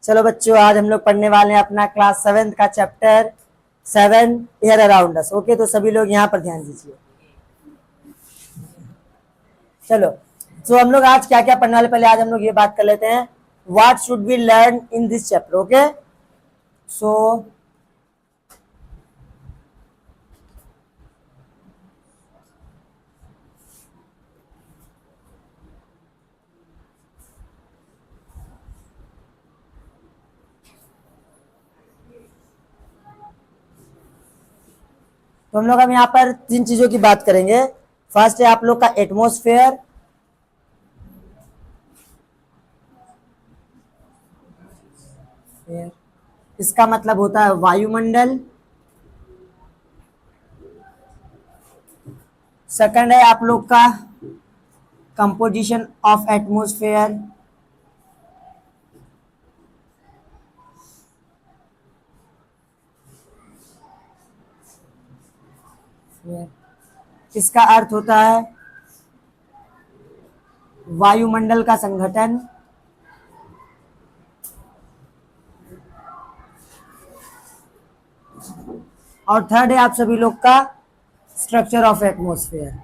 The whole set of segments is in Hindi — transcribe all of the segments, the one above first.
चलो बच्चों, आज हम लोग पढ़ने वाले हैं अपना क्लास 7 का chapter 7 air around us. Okay, तो सभी लोग यहाँ पर ध्यान दीजिए। चलो, तो हम लोग आज क्या क्या पढ़ने वाले, पहले आज हम लोग ये बात कर लेते हैं, what should be learn in this chapter. Okay, so तो हम लोग अब यहाँ पर 3 चीजों की बात करेंगे। फर्स्ट है आप लोग का एटमॉस्फेयर, इसका मतलब होता है वायुमंडल। सेकंड है आप लोग का कंपोजिशन ऑफ एटमॉस्फेयर। इसका अर्थ होता है वायुमंडल का संगठन। और थर्ड है आप सभी लोग का स्ट्रक्चर ऑफ एटमॉस्फेयर।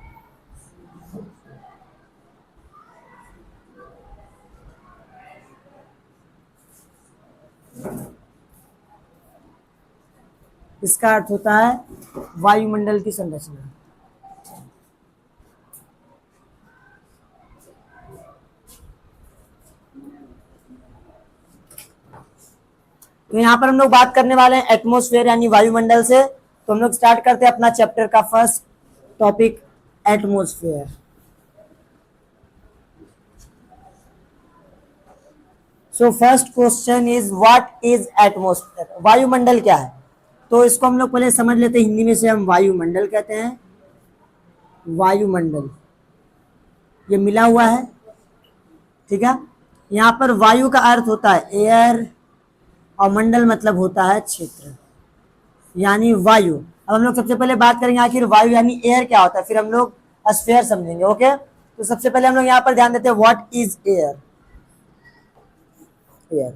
इसका अर्थ होता है वायुमंडल की संरचना। तो यहाँ पर हम लोग बात करने वाले हैं एटमॉस्फेयर यानी वायुमंडल से। तो हम लोग स्टार्ट करते हैं अपना चैप्टर का first topic, atmosphere. So first question is what is atmosphere, वायुमंडल क्या है। तो इसको हम लोग पहले समझ लेते हैं, हिंदी में से हम वायुमंडल कहते हैं। वायुमंडल ये मिला हुआ है, ठीक है। यहाँ पर वायु का अर्थ होता है एयर और मंडल मतलब होता है क्षेत्र यानी वायु। अब हम लोग सबसे पहले बात करेंगे आखिर वायु यानी एयर क्या होता है, फिर हम लोग स्फीयर समझेंगे। ओके, तो सबसे पहले हम लोग यहाँ पर ध्यान देते हैं व्हाट इज एयर। एयर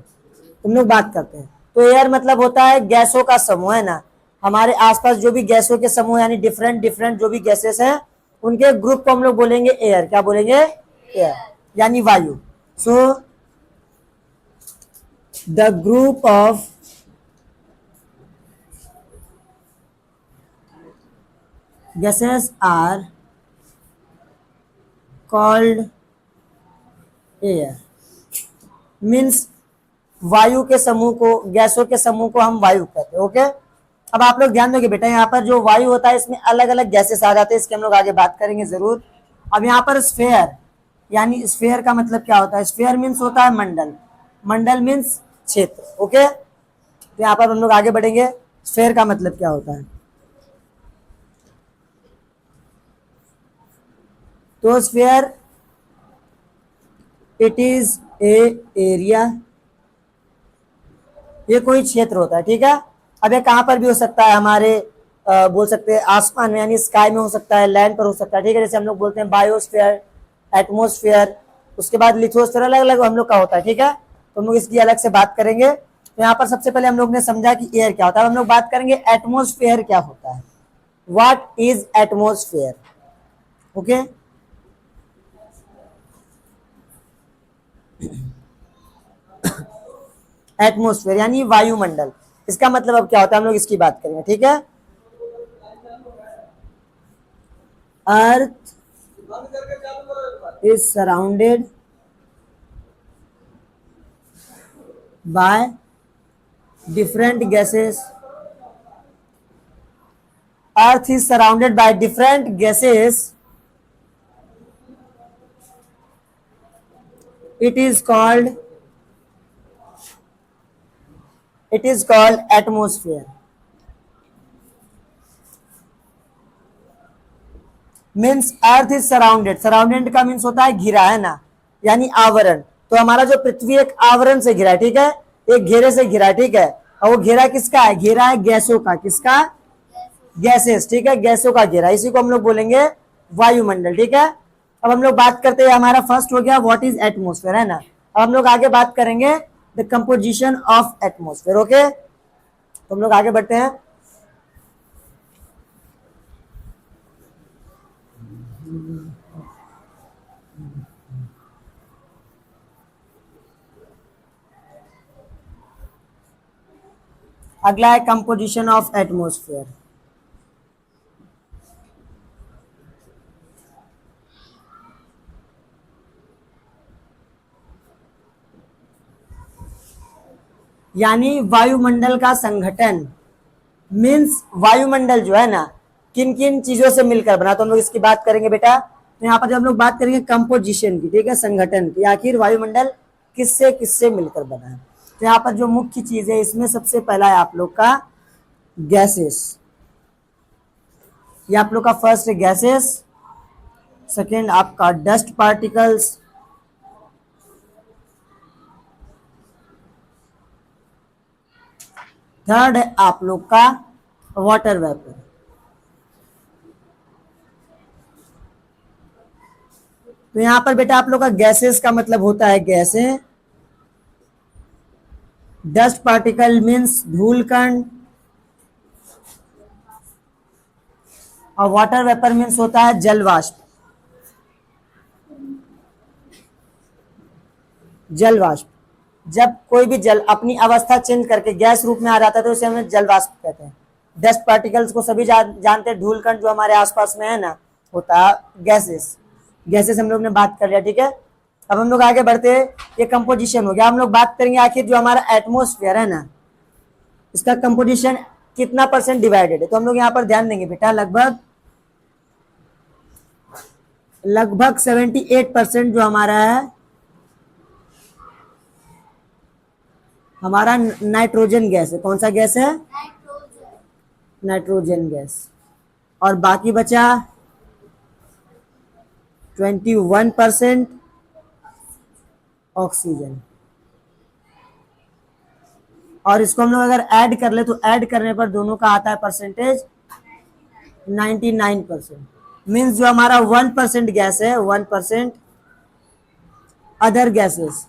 तुम लोग बात करते हैं तो एयर मतलब होता है गैसों का समूह, है ना। हमारे आसपास जो भी गैसों के समूह यानी डिफरेंट डिफरेंट जो भी गैसेस हैं उनके ग्रुप को हम लोग बोलेंगे एयर। क्या बोलेंगे? एयर यानी वायु। So the group of gases are called air। Means वायु के समूह को, गैसों के समूह को हम वायु कहते हैं। ओके, अब आप लोग ध्यान दोगे बेटा, यहाँ पर जो वायु होता है इसमें अलग अलग गैसेस आ जाते हैं, इसके हम लोग आगे बात करेंगे जरूर। अब यहाँ पर स्फीयर यानी स्फीयर का मतलब क्या होता है, स्फीयर मीन्स होता है मंडल, मंडल मीन्स क्षेत्र। ओके, तो यहाँ पर हम लोग आगे बढ़ेंगे, स्फीयर का मतलब क्या होता है। तो sphere it is a area, ये कोई क्षेत्र होता है, ठीक है। अब ये कहां पर भी हो सकता है, हमारे बोल सकते हैं आसमान में यानी स्काई में हो सकता है, लैंड पर हो सकता है, ठीक है। जैसे हम लोग बोलते हैं बायोस्फीयर, एटमॉस्फेयर, उसके बाद लिथोस्फीयर, अलग अलग हम लोग का होता है, ठीक है। तो हम लोग इसकी अलग से बात करेंगे। तो यहाँ पर सबसे पहले हम लोग ने समझा कि एयर क्या होता है, हम लोग बात करेंगे एटमॉस्फेयर क्या होता है। What is atmosphere. Okay, atmosphere यानी वायुमंडल, इसका मतलब अब क्या होता है हम लोग इसकी बात करेंगे, ठीक है। Earth is surrounded by different gases, earth is surrounded by different gases, it is called atmosphere। Means earth is surrounded, surrounded का मीन्स होता है घिरा, है ना, यानी आवरण। तो हमारा जो पृथ्वी एक आवरण से घिरा है, ठीक है, एक घेरे से घिरा है, ठीक है। और वो घेरा किसका है, घेरा है गैसों का, किसका, गैसेस, ठीक है, गैसों का घेरा, इसी को हम लोग बोलेंगे वायुमंडल, ठीक है। अब हम लोग बात करते हैं, हमारा फर्स्ट हो गया व्हाट इज एटमॉस्फेयर, है ना। अब हम लोग आगे बात करेंगे the composition of atmosphere. Okay, तो हम लोग आगे बढ़ते हैं। अगला है कंपोजिशन ऑफ एटमोस्फेयर। यानी वायुमंडल का संगठन, मीन्स वायुमंडल जो है ना किन किन चीजों से मिलकर बना, तो हम लोग इसकी बात करेंगे बेटा। तो यहाँ पर जब हम लोग बात करेंगे कंपोजिशन की, ठीक है, संगठन की, आखिर वायुमंडल किससे किससे मिलकर बना है, तो यहाँ पर जो मुख्य चीज है इसमें सबसे पहला है आप लोग का गैसेस। ये आप लोग का फर्स्ट है गैसेस, सेकेंड आपका डस्ट पार्टिकल्स, थर्ड है आप लोग का वाटर वेपर। तो यहां पर बेटा आप लोग का गैसेस का मतलब होता है गैसें, डस्ट पार्टिकल मीन्स धूल कण, और वाटर वेपर मीन्स होता है जल वाष्प। जल वाष्प, जब कोई भी जल अपनी अवस्था चेंज करके गैस रूप में आ जाता है तो उसे हमें जल वाष्प कहते हैं। डस्ट पार्टिकल्स को सभी जानते हैं, धूल कण जो हमारे आसपास में है ना होता है गैसेस। गैसेस हम लोग ने बात कर लिया, ठीक है। अब हम लोग आगे बढ़ते हैं, ये कंपोजिशन हो गया। हम लोग बात करेंगे आखिर जो हमारा एटमोस्फेयर है ना इसका कंपोजिशन कितना परसेंट डिवाइडेड है, तो हम लोग यहाँ पर ध्यान देंगे बेटा लगभग 78% जो हमारा है हमारा नाइट्रोजन गैस है। कौन सा गैस है? Nitrogen gas. और बाकी बचा 21% ऑक्सीजन। और इसको हम लोग अगर ऐड कर ले तो ऐड करने पर दोनों का आता है परसेंटेज 99%। मीन्स जो हमारा 1% गैस है, 1% अदर गैसेस,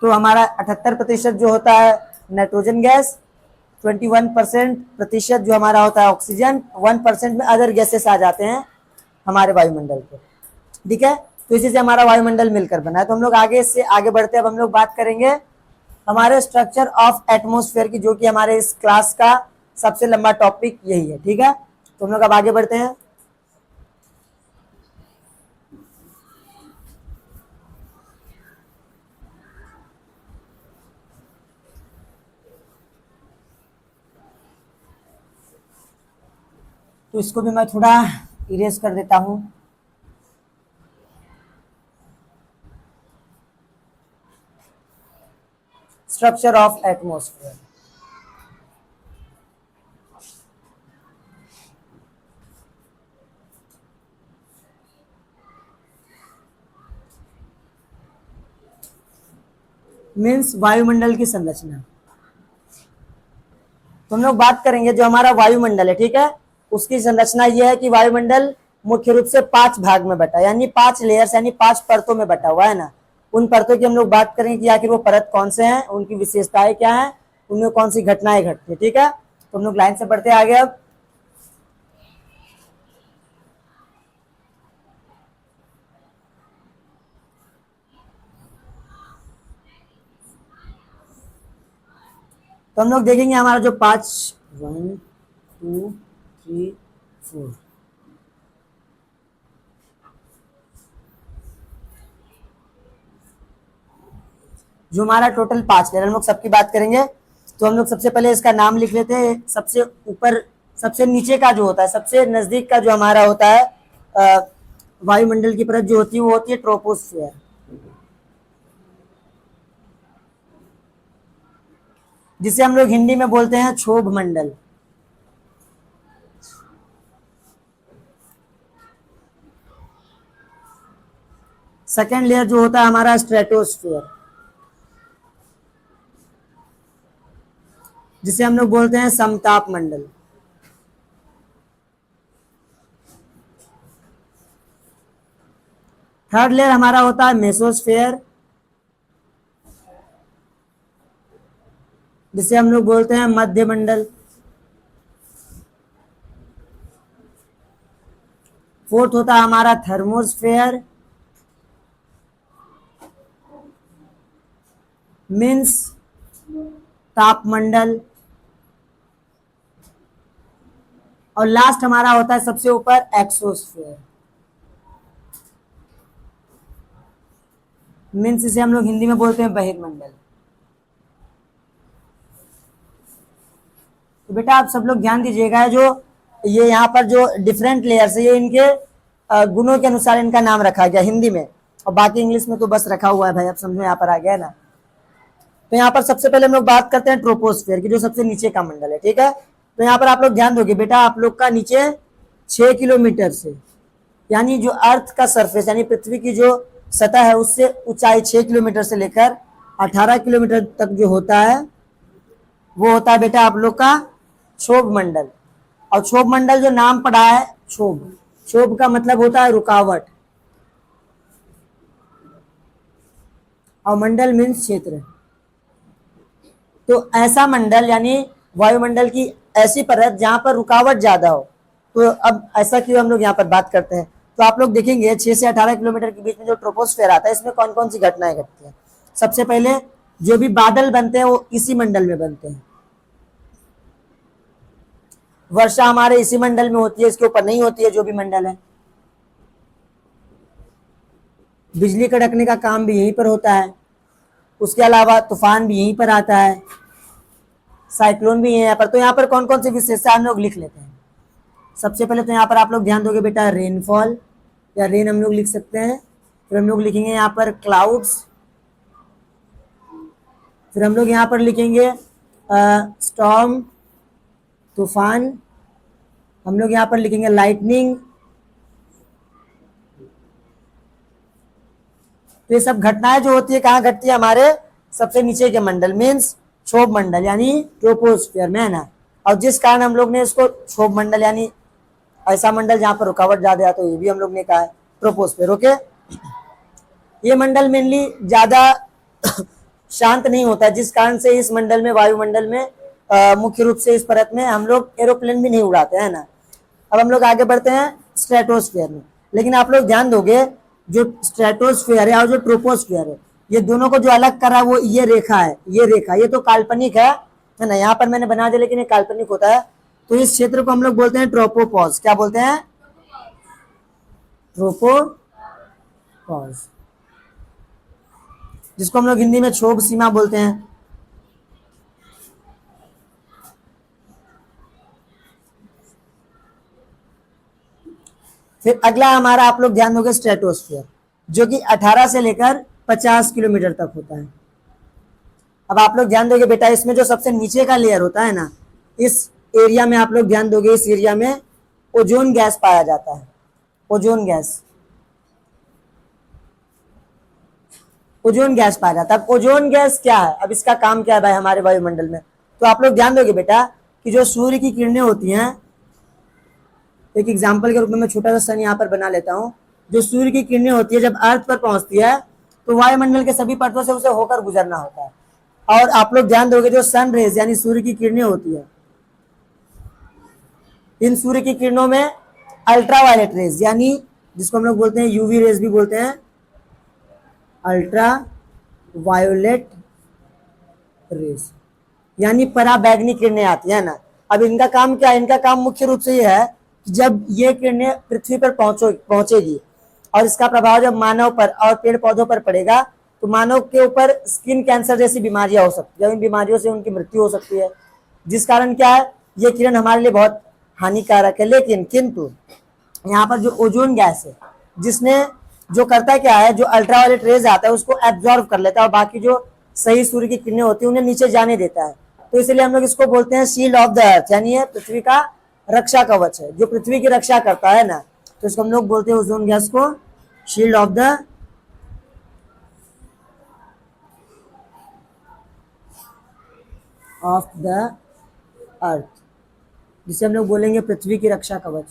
तो हमारा 78% जो होता है नाइट्रोजन गैस, 21% जो हमारा होता है ऑक्सीजन, 1% में अदर गैसेस आ जाते हैं हमारे वायुमंडल पे, ठीक है। तो इसी से हमारा वायुमंडल मिलकर बना है। तो हम लोग आगे से आगे बढ़ते हैं। अब हम लोग बात करेंगे हमारे स्ट्रक्चर ऑफ एटमोस्फेयर की, जो कि हमारे इस क्लास का सबसे लंबा टॉपिक यही है, ठीक है। तो हम लोग अब आगे बढ़ते हैं। तो इसको भी मैं थोड़ा इरेज कर देता हूं। स्ट्रक्चर ऑफ एटमोस्फेयर, मीन्स वायुमंडल की संरचना। तो हम लोग बात करेंगे जो हमारा वायुमंडल है, ठीक है, उसकी संरचना यह है कि वायुमंडल मुख्य रूप से 5 भाग में बटा, यानी 5 लेयर्स यानी 5 परतों में बटा हुआ है ना। उन परतों की हम लोग बात करेंगे कि आखिर वो परत कौन से हैं, उनकी विशेषताएं क्या हैं, उनमें कौन सी घटनाएं घटती है, ठीक है। तो हम लोग लाइन से बढ़ते आगे। अब तो हम लोग देखेंगे हमारा जो 5 1 2 3 4 जो हमारा टोटल 5 लेयर, हम लोग सबकी बात करेंगे। तो हम लोग सबसे पहले इसका नाम लिख लेते हैं। सबसे ऊपर सबसे नीचे का जो होता है, सबसे नजदीक का जो हमारा होता है वायुमंडल की परत जो होती है वो होती है ट्रोपोस्फियर, जिसे हम लोग हिंदी में बोलते हैं क्षोभ मंडल। सेकेंड लेयर जो होता है हमारा स्ट्रेटोस्फियर, जिसे हम लोग बोलते हैं समताप मंडल। थर्ड लेयर हमारा होता है मेसोस्फेयर, जिसे हम लोग बोलते हैं मध्यमंडल। फोर्थ होता है हमारा थर्मोस्फेयर, मीन्स तापमंडल। और लास्ट हमारा होता है सबसे ऊपर एक्सोस्फेयर, मीन्स इसे हम लोग हिंदी में बोलते हैं बहिर्मंडल। तो बेटा आप सब लोग ध्यान दीजिएगा, जो ये यहाँ पर जो डिफरेंट लेयर्स है, ये इनके गुणों के अनुसार इनका नाम रखा गया हिंदी में, और बाकी इंग्लिश में तो बस रखा हुआ है भाई, आप समझो यहाँ पर आ गया है ना। तो यहाँ पर सबसे पहले हम लोग बात करते हैं ट्रोपोस्फेयर की, जो सबसे नीचे का मंडल है, ठीक है। तो यहाँ पर आप लोग ध्यान दोगे बेटा, आप लोग का नीचे 6 किलोमीटर से, यानी जो अर्थ का सरफेस यानी पृथ्वी की जो सतह है उससे ऊंचाई 6 किलोमीटर से लेकर 18 किलोमीटर तक जो होता है वो होता है बेटा आप लोग का क्षोभ मंडल। और क्षोभ मंडल जो नाम पड़ा है क्षोभ, क्षोभ का मतलब होता है रुकावट, और मंडल मीन्स क्षेत्र। तो ऐसा मंडल यानी वायुमंडल की ऐसी परत जहां पर रुकावट ज्यादा हो। तो अब ऐसा क्यों हम लोग यहाँ पर बात करते हैं, तो आप लोग देखेंगे 6 से 18 किलोमीटर के बीच में जो ट्रोपोस्फेयर आता है, इसमें कौन कौन सी घटनाएं घटती हैं। सबसे पहले जो भी बादल बनते हैं वो इसी मंडल में बनते हैं, वर्षा हमारे इसी मंडल में होती है, इसके ऊपर नहीं होती है जो भी मंडल है। बिजली कड़कने का काम भी यहीं पर होता है, उसके अलावा तूफान भी यहीं पर आता है, साइक्लोन भी यहाँ पर। तो यहाँ पर कौन कौन सी विशेषता हम लोग लिख लेते हैं। सबसे पहले तो यहाँ पर आप लोग ध्यान दोगे बेटा रेनफॉल या रेन हम लोग लिख सकते हैं, फिर हम लोग लिखेंगे यहाँ पर क्लाउड्स, फिर हम लोग यहाँ पर लिखेंगे स्टॉर्म तूफान, हम लोग यहाँ पर लिखेंगे लाइटनिंग। तो ये सब घटनाएं जो होती है कहाँ घटती है, हमारे सबसे नीचे के मंडल मीन्स क्षोभ मंडल यानी ट्रोपोस्फियर में है ना। और जिस कारण हम लोग ने इसको क्षोभ मंडल यानी ऐसा मंडल जहां पर रुकावट ज्यादा है, तो ये भी हम लोग ने कहा है ट्रोपोस्फियर। ओके, ये मंडल मेनली ज्यादा शांत नहीं होता है, जिस कारण से इस मंडल में वायुमंडल में मुख्य रूप से इस परत में हम लोग एरोप्लेन भी नहीं उड़ाते हैं ना। अब हम लोग आगे बढ़ते हैं स्ट्रेटोस्फियर में। लेकिन आप लोग ध्यान दोगे जो स्ट्रेटोस्फियर है और जो ट्रोपोस्फियर है, ये दोनों को जो अलग कर रहा है वो ये रेखा है, ये रेखा, ये तो काल्पनिक है ना, यहाँ पर मैंने बना दिया लेकिन ये काल्पनिक होता है। तो इस क्षेत्र को हम लोग बोलते हैं ट्रोपोपॉज। क्या बोलते हैं, ट्रोपोपॉज, जिसको हम लोग हिंदी में क्षोभ सीमा बोलते हैं। फिर अगला हमारा आप लोग ध्यान दोगे स्ट्रेटोस्फियर, जो कि 18 से लेकर 50 किलोमीटर तक होता है। अब आप लोग ध्यान दोगे बेटा, इसमें जो सबसे नीचे का लेयर होता है ना, इस एरिया में आप लोग ध्यान दोगे, इस एरिया में ओजोन गैस पाया जाता है। ओजोन गैस, ओजोन गैस पाया जाता है। अब ओजोन गैस क्या है, अब इसका काम क्या है भाई हमारे वायुमंडल में, तो आप लोग ध्यान दोगे बेटा कि जो सूर्य की किरणें होती हैं, एक एग्जाम्पल के रूप में मैं छोटा सा सन यहाँ पर बना लेता हूँ। जो सूर्य की किरणें होती है जब अर्थ पर पहुंचती है तो वायुमंडल के सभी परतों से उसे होकर गुजरना होता है। और आप लोग ध्यान दोगे जो सन रेज यानी सूर्य की किरणें होती है, इन सूर्य की किरणों में अल्ट्रावायलेट रेज यानी जिसको हम लोग बोलते हैं यूवी रेज भी बोलते हैं, अल्ट्रा वायोलेट रेज यानी पराबैंगनी किरणें आती है ना। अब इनका काम क्या है, इनका काम मुख्य रूप से यह है कि जब ये किरणें पृथ्वी पर पहुंचेगी और इसका प्रभाव जब मानव पर और पेड़ पौधों पर पड़ेगा तो मानव के ऊपर स्किन कैंसर जैसी बीमारियां हो सकती है, इन बीमारियों से उनकी मृत्यु हो सकती है। जिस कारण क्या है, ये किरण हमारे लिए बहुत हानिकारक है। लेकिन किंतु यहाँ पर जो ओजोन गैस है, जिसने जो करता है क्या है, जो अल्ट्रावायलेट रेज आता है उसको एब्जॉर्ब कर लेता है और बाकी जो सही सूर्य की किरणें होती है उन्हें नीचे जाने देता है। तो इसलिए हम लोग इसको बोलते हैं शील्ड ऑफ द अर्थ, यानी ये पृथ्वी का रक्षा कवच है, जो पृथ्वी की रक्षा करता है ना। तो इसको हम लोग बोलते हैं ओजोन गैस को शील्ड ऑफ द अर्थ, जिसे हम लोग बोलेंगे पृथ्वी की रक्षा कवच।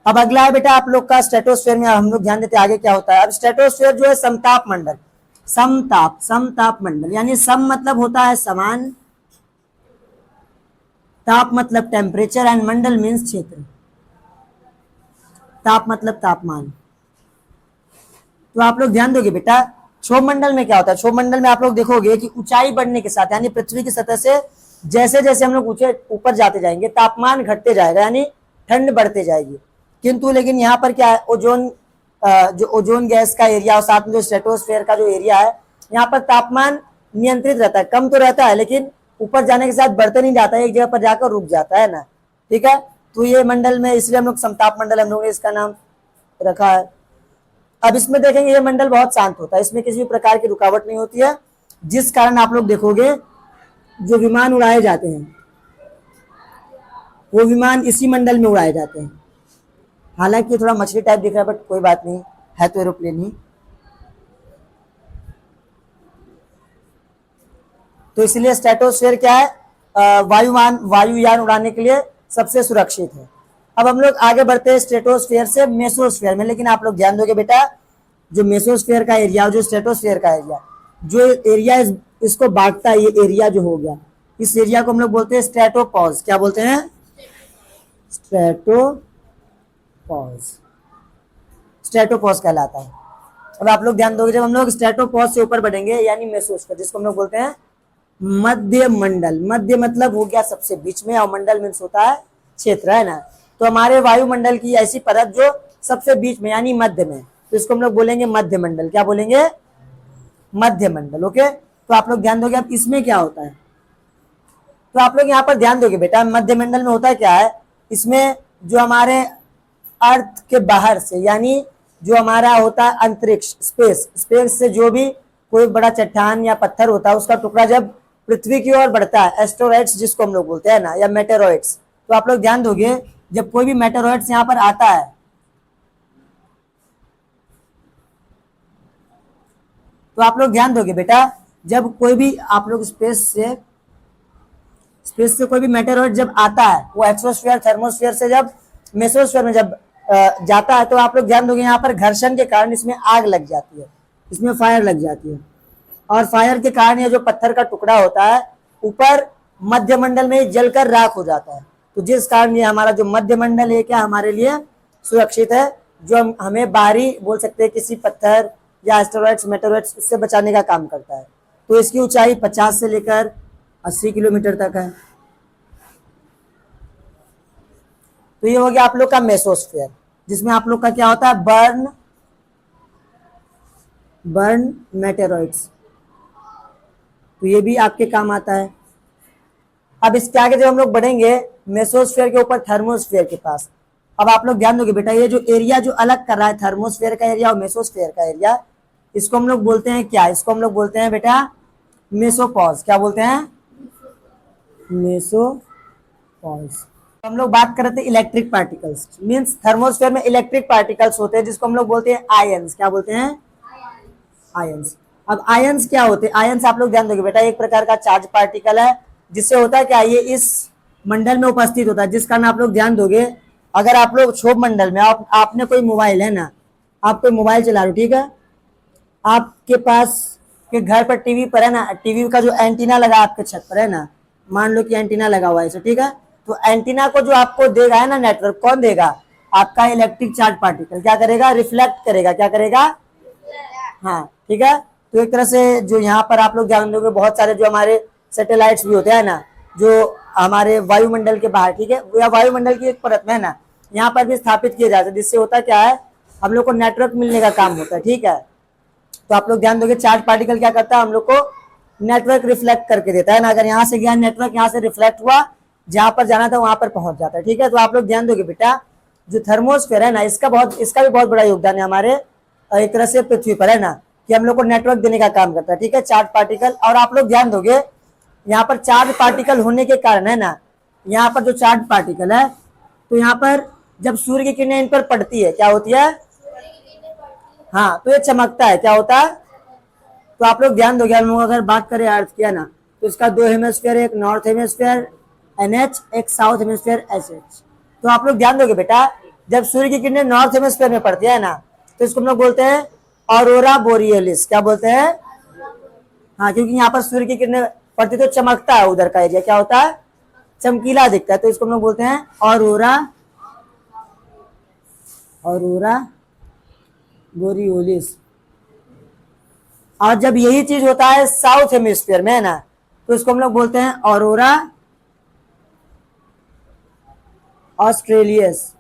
अब अगला है बेटा आप लोग का स्ट्रेटोस्फेयर में हम लोग ध्यान देते आगे क्या होता है। अब स्ट्रेटोस्फेयर जो है समताप मंडल, समताप मंडल यानी सम मतलब होता है समान, ताप मतलब टेम्परेचर एंड मंडल मीन्स क्षेत्र, ताप मतलब तापमान। तो आप लोग ध्यान दोगे बेटा क्षोभ मंडल में क्या होता है। क्षोभ मंडल में आप लोग देखोगे कि ऊंचाई बढ़ने के साथ यानी पृथ्वी की सतह से जैसे जैसे हम लोग ऊंचे ऊपर जाते जाएंगे तापमान घटते जाएगा यानी ठंड बढ़ते जाएगी। किंतु लेकिन यहाँ पर क्या है, ओजोन जो ओजोन गैस का एरिया और साथ में जो स्ट्रेटोस्फेयर का जो एरिया है यहाँ पर तापमान नियंत्रित रहता है, कम तो रहता है लेकिन ऊपर जाने के साथ बढ़ते नहीं जाता है, एक जगह पर जाकर रुक जाता है ना। ठीक है, तो ये मंडल में इसलिए हम लोग समताप मंडल हम लोग ने इसका नाम रखा है। अब इसमें देखेंगे ये मंडल बहुत शांत होता है, इसमें किसी भी प्रकार की रुकावट नहीं होती है, जिस कारण आप लोग देखोगे जो विमान उड़ाए जाते हैं वो विमान इसी मंडल में उड़ाए जाते हैं। हालांकि थोड़ा मछली टाइप दिख रहा है बट कोई बात नहीं, है तो एरोप्लेन ही। तो इसलिए स्ट्रेटोस्फेयर क्या है, वायुयान उड़ाने के लिए सबसे सुरक्षित है। अब हम लोग आगे बढ़ते हैं स्ट्रेटोस्फेयर से मेसोस्फेयर में, लेकिन आप लोग ध्यान दोगे बेटा जो मेसोस्फेयर का एरिया जो स्ट्रेटोस्फेयर का एरिया जो एरिया इसको बांटता है, ये एरिया जो हो गया इस एरिया को हम लोग बोलते हैं स्ट्रेटोपॉज। क्या बोलते हैं, स्ट्रेटोपॉज कहलाता है। अब आप लोग ध्यान दोगे जब हम लोग स्ट्रेटोपॉज से ऊपर बढ़ेंगे यानी मेसोस्फेयर जिसको हम लोग बोलते हैं मध्य मंडल, मध्य मतलब हो गया सबसे बीच में और मंडल मीन्स होता है क्षेत्र, है ना। तो हमारे वायुमंडल की ऐसी परत जो सबसे बीच में यानी मध्य में, तो इसको हम लोग बोलेंगे मध्य मंडल। क्या बोलेंगे, मध्य मंडल। ओके, तो आप लोग ध्यान दोगे अब इसमें क्या होता है। तो आप लोग यहाँ पर ध्यान दोगे बेटा मध्य मंडल में होता है क्या है, इसमें जो हमारे अर्थ के बाहर से यानी जो हमारा होता है अंतरिक्ष स्पेस से जो भी कोई बड़ा चट्टान या पत्थर होता है उसका टुकड़ा जब पृथ्वी की ओर बढ़ता है, एस्टेरॉइड्स जिसको हम लोग बोलते हैं ना, या मेटेरॉइड्स। तो आप लोग ध्यान दोगे जब कोई भी मेटेरॉइड्स यहाँ पर आता है तो आप लोग ध्यान दोगे बेटा जब कोई भी आप लोग स्पेस से कोई भी मेटेरॉइड जब आता है वो एक्सोस्फीयर थर्मोस्फीयर से जब मेसोस्फीयर में जब जाता है तो आप लोग ध्यान दोगे यहाँ पर घर्षण के कारण इसमें आग लग जाती है, इसमें फायर लग जाती है और फायर के कारण ये जो पत्थर का टुकड़ा होता है ऊपर मध्य मंडल में जलकर राख हो जाता है। तो जिस कारण ये हमारा जो मध्य मंडल है क्या हमारे लिए सुरक्षित है, जो हमें बाहरी बोल सकते हैं किसी पत्थर या एस्टेरॉइड्स मेटेरॉइड्स इससे बचाने का काम करता है। तो इसकी ऊंचाई 50 से लेकर 80 किलोमीटर तक है। तो ये हो गया आप लोग का मेसोस्फेयर जिसमें आप लोग का क्या होता है बर्न मेटेरॉइड्स, तो ये भी आपके काम आता है। अब इसके आगे जब हम लोग बढ़ेंगे मेसोस्फेयर के ऊपर थर्मोस्फेयर के पास, अब आप लोग ध्यान दोगे बेटा ये जो एरिया जो अलग कर रहा है थर्मोस्फेयर का एरिया और मेसोस्फेयर का एरिया, इसको हम लोग बोलते हैं क्या, इसको हम लोग बोलते हैं बेटा मेसोपॉज। क्या बोलते हैं, मेसोपॉज। हम लोग बात कर रहे थे इलेक्ट्रिक पार्टिकल्स, मींस थर्मोस्फेयर में इलेक्ट्रिक पार्टिकल्स होते हैं जिसको हम लोग बोलते हैं आयंस। क्या बोलते हैं, आयंस। अब आयंस क्या होते हैं, आयंस आप लोग ध्यान दोगे बेटा एक प्रकार का चार्ज पार्टिकल है जिससे होता है क्या ये इस मंडल में उपस्थित होता है, जिस कारण आप लोग ध्यान दोगे अगर आप लोग क्षोभ मंडल में आपने कोई मोबाइल है ना, आप कोई मोबाइल चला रहे हो, ठीक है, आपके पास के घर पर टीवी पर है ना, टीवी का जो एंटीना लगा आपके छत पर है ना, मान लो कि एंटीना लगा हुआ है, ठीक है, तो एंटीना को जो आपको देगा है ना नेटवर्क, कौन देगा, आपका इलेक्ट्रिक चार्ज पार्टिकल। क्या करेगा, रिफ्लेक्ट करेगा। क्या करेगा, हाँ ठीक है। तो एक तरह से जो यहाँ पर आप लोग ध्यान दोगे बहुत सारे जो हमारे सैटेलाइट्स भी होते हैं ना जो हमारे वायुमंडल के बाहर, ठीक है, या वायुमंडल की एक परत में है ना, यहाँ पर भी स्थापित किए जाते हैं जिससे होता क्या है हम लोग को नेटवर्क मिलने का काम होता है। ठीक है, तो आप लोग ध्यान दोगे चार्ज पार्टिकल क्या करता है, हम लोग को नेटवर्क रिफ्लेक्ट करके देता है ना, अगर यहाँ से गया नेटवर्क यहाँ से रिफ्लेक्ट हुआ जहां पर जाना था वहां पर पहुंच जाता है। ठीक है, तो आप लोग ध्यान दोगे बेटा जो थर्मोस्फेयर है ना इसका भी बहुत बड़ा योगदान है हमारे एक तरह से पृथ्वी पर है ना, कि हम लोग को नेटवर्क देने का काम करता है। ठीक है, चार्ज पार्टिकल। और आप लोग ध्यान दोगे यहाँ पर चार्ज पार्टिकल होने के कारण है ना, यहाँ पर जो चार्ज पार्टिकल है तो यहाँ पर जब सूर्य की किरणें इन पर पड़ती है क्या होती है, हाँ, तो ये चमकता है। क्या होता है, तो आप लोग ध्यान दोगे हम लोग अगर बात करें अर्थ की है ना तो इसका 2 हेमिस्फीयर, एक नॉर्थ हेमिस्फीयर NH, एक साउथ हेमिस्फीयर SH। तो आप लोग ध्यान दोगे बेटा जब सूर्य की किरणें नॉर्थ हेमिस्फीयर में पड़ती है ना, तो इसको हम लोग बोलते हैं ऑरोरा बोरियलिस। क्या बोलते हैं? हाँ, क्योंकि यहाँ पर सूर्य की किरणें पड़ती तो चमकता है, उधर का एरिया क्या होता है, चमकीला दिखता है, तो इसको हम लोग बोलते हैं ऑरोरा बोरियोलिस। और जब यही चीज होता है साउथ हेमिस्फीयर में है ना, तो इसको हम लोग बोलते हैं ऑरोरा ऑस्ट्रेलियस।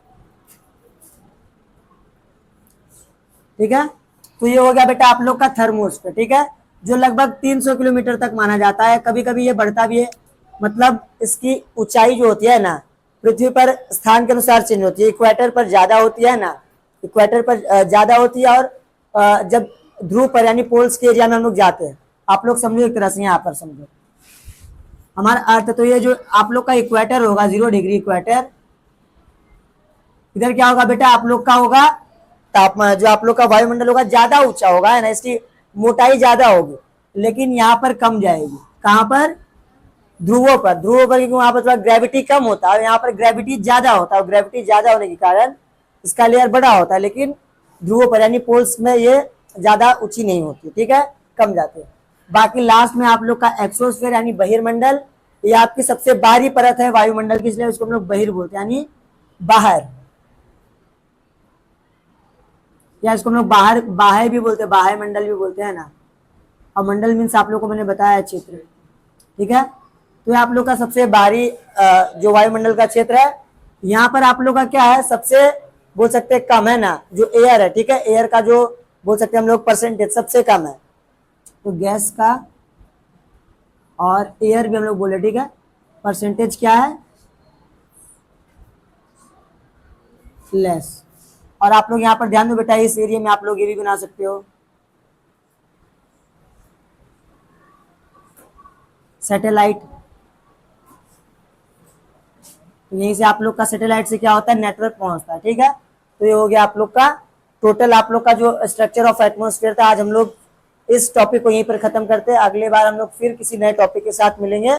ठीक है, तो ये हो गया बेटा आप लोग का थर्मोस्फीयर। ठीक है, जो लगभग 300 किलोमीटर तक माना जाता है, कभी कभी ये बढ़ता भी है, मतलब इसकी ऊंचाई जो होती है ना, पृथ्वी पर स्थान के अनुसार चेंज होती है। इक्वेटर पर ज्यादा होती है ना, इक्वेटर पर ज्यादा होती है, और जब ध्रुव पर यानी पोल्स के एरिया में हम लोग जाते हैं, आप लोग समझो एक तरह से, यहाँ पर समझो हमारा अर्थ, तो ये जो आप लोग का इक्वेटर होगा 0 डिग्री इक्वेटर, इधर क्या होगा बेटा आप लोग का होगा तापमान, जो आप लोग का वायुमंडल होगा ज्यादा ऊंचा होगा है ना, इसकी मोटाई ज्यादा होगी, लेकिन यहाँ पर कम जाएगी। कहाँ पर? ध्रुवों पर। ध्रुवों पर क्योंकि वहां पर थोड़ा ग्रेविटी कम होता है, यहाँ पर ग्रेविटी ज्यादा होता है, और ग्रेविटी ज्यादा होने के कारण इसका लेयर बड़ा होता है, लेकिन ध्रुवों पर यानी पोल्स में ये ज्यादा ऊंची नहीं होती। ठीक है, कम जाती है। बाकी लास्ट में आप लोग का एक्सोस्फीयर यानी बहिर्मंडल, ये आपकी सबसे बाहरी परत है वायुमंडल की, इसलिए उसको हम लोग बहिर बोलते हैं, यानी बाहर, या इसको हम लोग बाहर बाह्य भी बोलते हैं, बाह्य मंडल भी बोलते हैं ना। और मंडल मीन्स आप लोग को मैंने बताया क्षेत्र। ठीक है, तो ये आप लोग का सबसे बाहरी जो वायुमंडल का क्षेत्र है, यहाँ पर आप लोग का क्या है, सबसे बोल सकते हैं कम है ना, जो एयर है। ठीक है, एयर का जो बोल सकते हैं हम लोग परसेंटेज सबसे कम है, तो गैस का और एयर भी हम लोग बोले। ठीक है, परसेंटेज क्या है, लेस। और आप लोग यहाँ पर ध्यान दो बेटा, इस एरिया में आप लोग ये भी बना सकते हो सैटेलाइट। तो यहीं से आप लोग का सैटेलाइट से क्या होता है, नेटवर्क पहुंचता है। ठीक है, तो ये हो गया आप लोग का टोटल, आप लोग का जो स्ट्रक्चर ऑफ एटमॉस्फेयर था। आज हम लोग इस टॉपिक को यहीं पर खत्म करते हैं, अगले बार हम लोग फिर किसी नए टॉपिक के साथ मिलेंगे।